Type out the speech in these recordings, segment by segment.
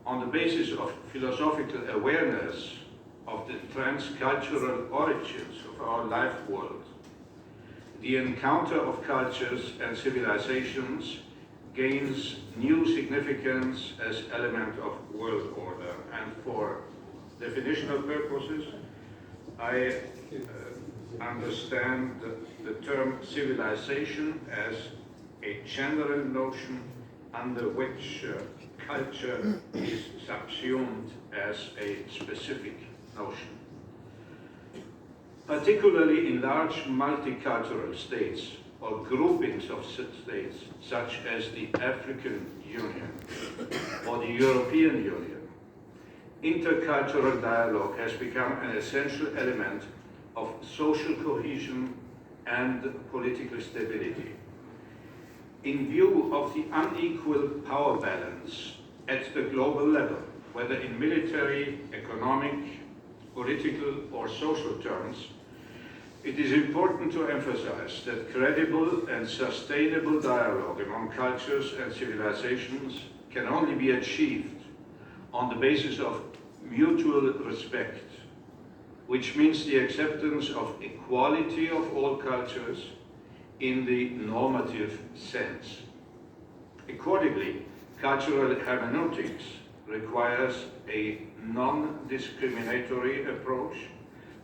on the basis of philosophical awareness of the transcultural origins of our life world, the encounter of cultures and civilizations gains new significance as element of world order. And for definitional purposes, I understand the term civilization as a general notion under which culture is subsumed as a specific notion. Particularly in large multicultural states or groupings of states, such as the African Union or the European Union, intercultural dialogue has become an essential element of social cohesion and political stability. In view of the unequal power balance at the global level, whether in military, economic, political, or social terms, it is important to emphasize that credible and sustainable dialogue among cultures and civilizations can only be achieved on the basis of mutual respect, which means the acceptance of equality of all cultures in the normative sense. Accordingly, cultural hermeneutics requires a non-discriminatory approach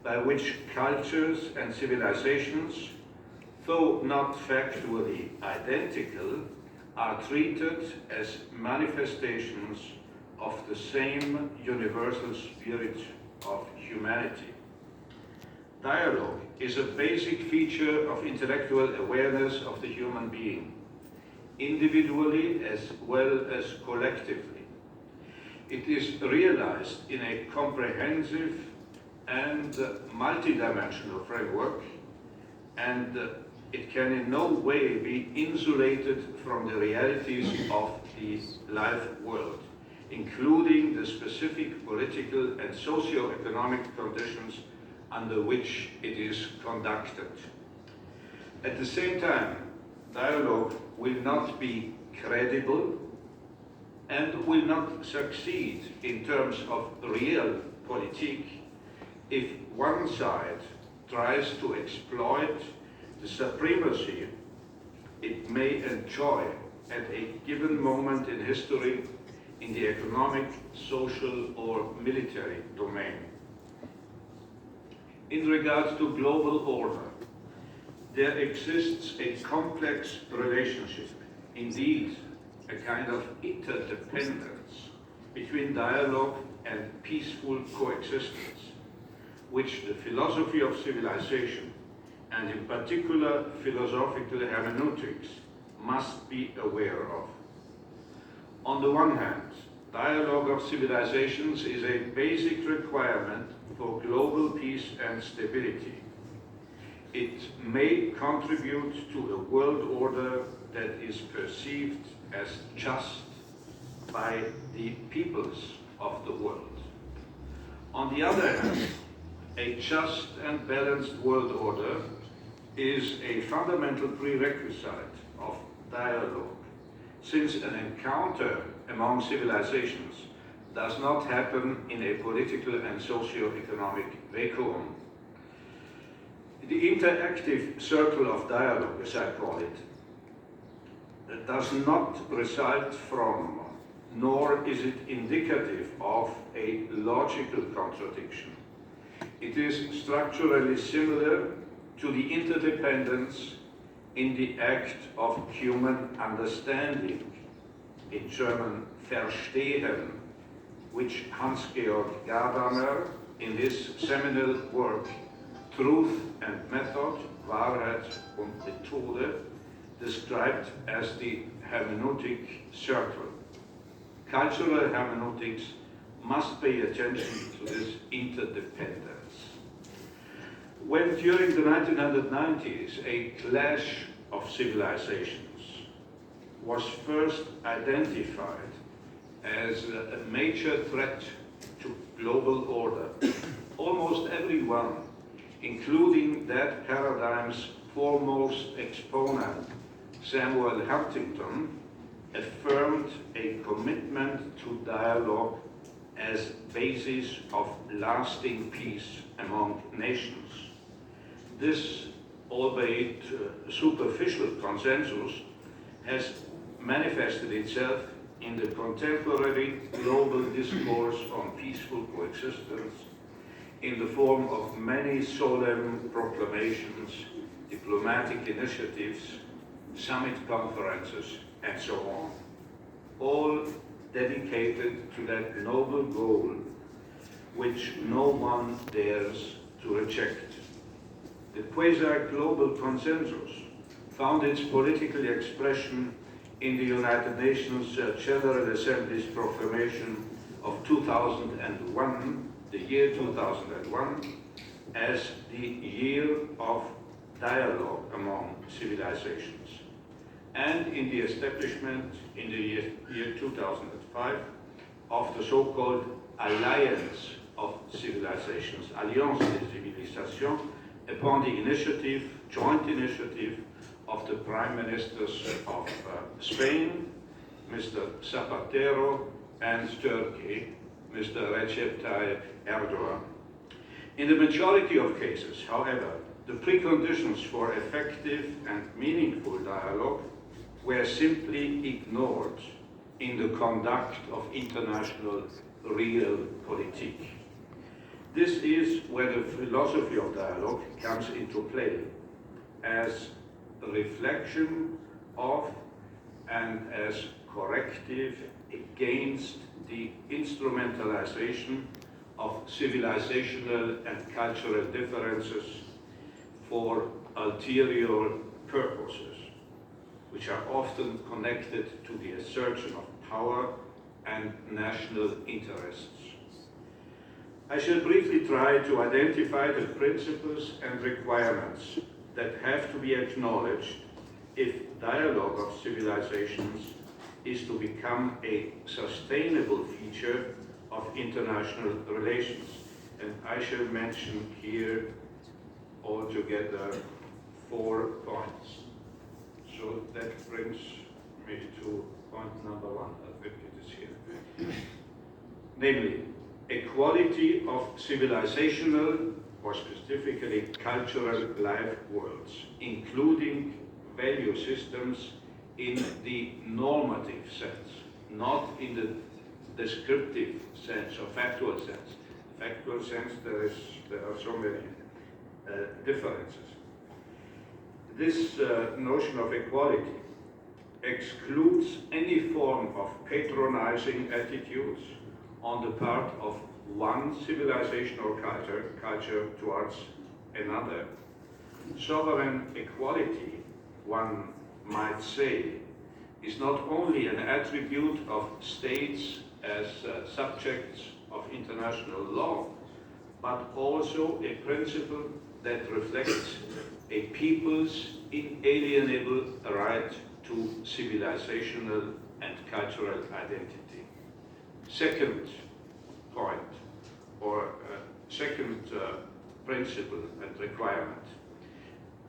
by which cultures and civilizations, though not factually identical, are treated as manifestations of the same universal spirit of humanity. Dialogue is a basic feature of intellectual awareness of the human being, individually as well as collectively. It is realized in a comprehensive and multidimensional framework, and it can in no way be insulated from the realities of the life world, including the specific political and socio-economic conditions under which it is conducted. At the same time, dialogue will not be credible and will not succeed in terms of real politique if one side tries to exploit the supremacy it may enjoy at a given moment in history in the economic, social, or military domain. In regard to global order, there exists a complex relationship, indeed a kind of interdependence between dialogue and peaceful coexistence, which the philosophy of civilization, and in particular philosophical hermeneutics, must be aware of. On the one hand, dialogue of civilizations is a basic requirement for global peace and stability. It may contribute to a world order that is perceived as just by the peoples of the world. On the other hand, a just and balanced world order is a fundamental prerequisite of dialogue, since an encounter among civilizations does not happen in a political and socio-economic vacuum. The interactive circle of dialogue, as I call it, does not result from, nor is it indicative of, a logical contradiction. It is structurally similar to the interdependence in the act of human understanding, in German verstehen, which Hans-Georg Gadamer, in his seminal work Truth and Method, Wahrheit und Methode, described as the hermeneutic circle. Cultural hermeneutics must pay attention to this interdependence. When during the 1990s a clash of civilizations was first identified as a major threat to global order, almost everyone, including that paradigm's foremost exponent, Samuel Huntington, affirmed a commitment to dialogue as basis of lasting peace among nations. This, albeit superficial consensus, has manifested itself in the contemporary global discourse on peaceful coexistence in the form of many solemn proclamations, diplomatic initiatives, summit conferences, and so on, all dedicated to that noble goal which no one dares to reject. The quasi-global consensus found its political expression in the United Nations General Assembly's proclamation of 2001, the year 2001, as the year of dialogue among civilizations, and in the establishment in the year 2005 of the so-called Alliance of Civilizations, Alliance des Civilisations, upon the initiative, joint initiative of the Prime Ministers of Spain, Mr. Zapatero, and Turkey, Mr. Recep Tayyip Erdogan. In the majority of cases, however, the preconditions for effective and meaningful dialogue were simply ignored in the conduct of international realpolitik. This is where the philosophy of dialogue comes into play as a reflection of and as corrective against the instrumentalization of civilizational and cultural differences for ulterior purposes, which are often connected to the assertion of power and national interests. I shall briefly try to identify the principles and requirements that have to be acknowledged if dialogue of civilizations is to become a sustainable feature of international relations. And I shall mention here altogether 4 points. So that brings me to point number 1. I think it is here. Namely, equality of civilizational, or specifically cultural life worlds, including value systems in the normative sense, not in the descriptive sense or factual sense. Factual sense, there are so many differences. This notion of equality excludes any form of patronizing attitudes on the part of one civilization or culture towards another. Sovereign equality, one might say, is not only an attribute of states as subjects of international law, but also a principle that reflects a people's inalienable right to civilizational and cultural identity. Second point, or second principle and requirement,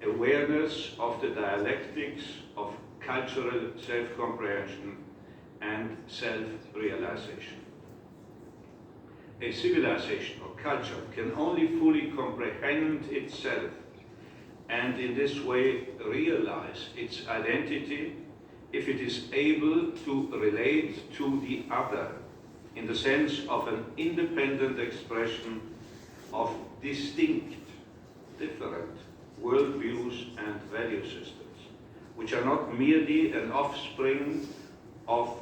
awareness of the dialectics of cultural self-comprehension and self-realization. A civilization or culture can only fully comprehend itself and in this way realize its identity if it is able to relate to the other in the sense of an independent expression of distinct, different worldviews and value systems, which are not merely an offspring of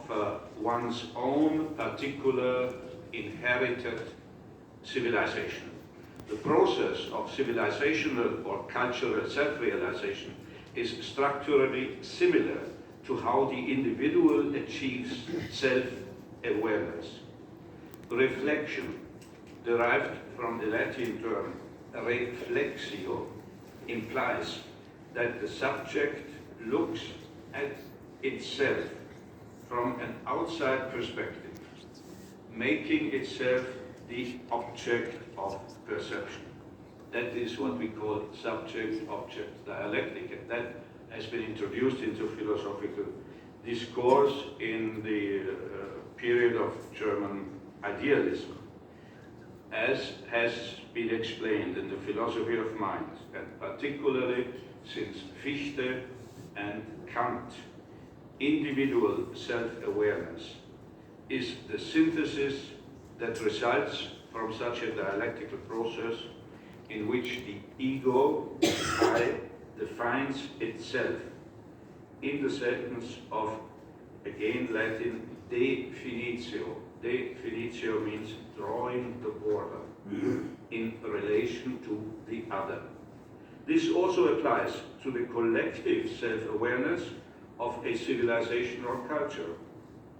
one's own particular inherited civilization. The process of civilizational or cultural self-realization is structurally similar to how the individual achieves self-awareness. Reflection, derived from the Latin term reflexio, implies that the subject looks at itself from an outside perspective, making itself the object of perception. That is what we call subject-object dialectic, and that has been introduced into philosophical discourse in the period of German idealism, as has been explained in the philosophy of mind, and particularly since Fichte and Kant, individual self-awareness is the synthesis that results from such a dialectical process in which the ego, I, defines itself in the sentence of, again Latin, definitio. Definitio means drawing the border in relation to the other. This also applies to the collective self-awareness of a civilization or culture.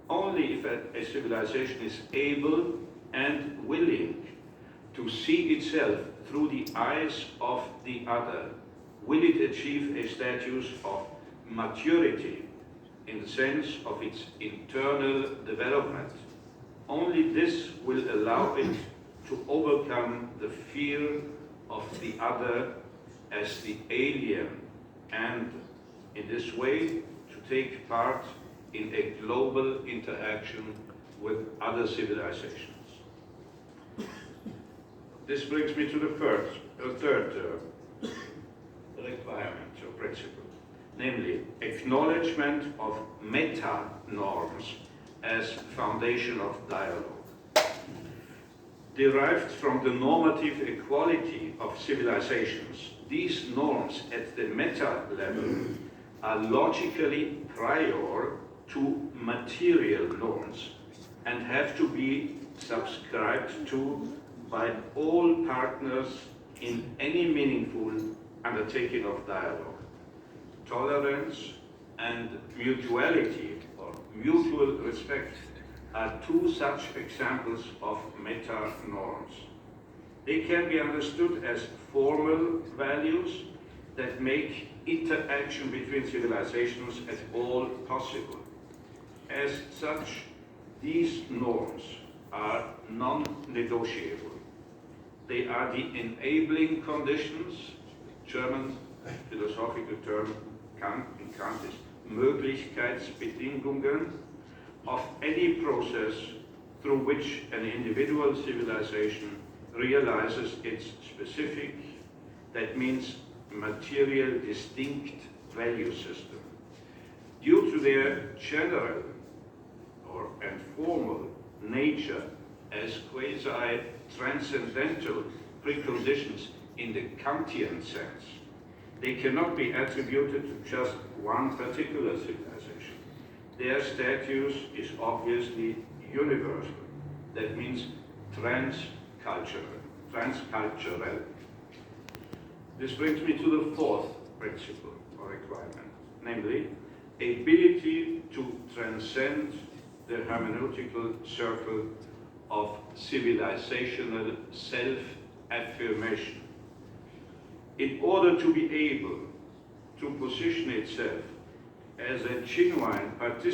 Only if a civilization is able and willing to see itself through the eyes of the other will it achieve a status of maturity in the sense of its internal development. Only this will allow it to overcome the fear of the other as the alien, and in this way to take part in a global interaction with other civilizations. This brings me to the third requirement or principle, namely acknowledgement of meta-norms as foundation of dialogue. Derived from the normative equality of civilizations, these norms at the meta level are logically prior to material norms and have to be subscribed to by all partners in any meaningful undertaking of dialogue. Tolerance and mutuality or mutual respect are two such examples of meta-norms. They can be understood as formal values that make interaction between civilizations at all possible. As such, these norms are non-negotiable. They are the enabling conditions, German philosophical term in Kant is Möglichkeitsbedingungen, of any process through which an individual civilization realizes its specific, that means material distinct value system. Due to their general and formal nature as quasi-transcendental preconditions in the Kantian sense, they cannot be attributed to just one particular civilization. Their status is obviously universal. That means transcultural. This brings me to the fourth principle or requirement, namely, ability to transcend the hermeneutical circle of civilizational self-affirmation. In order to be able to position itself as a genuine participant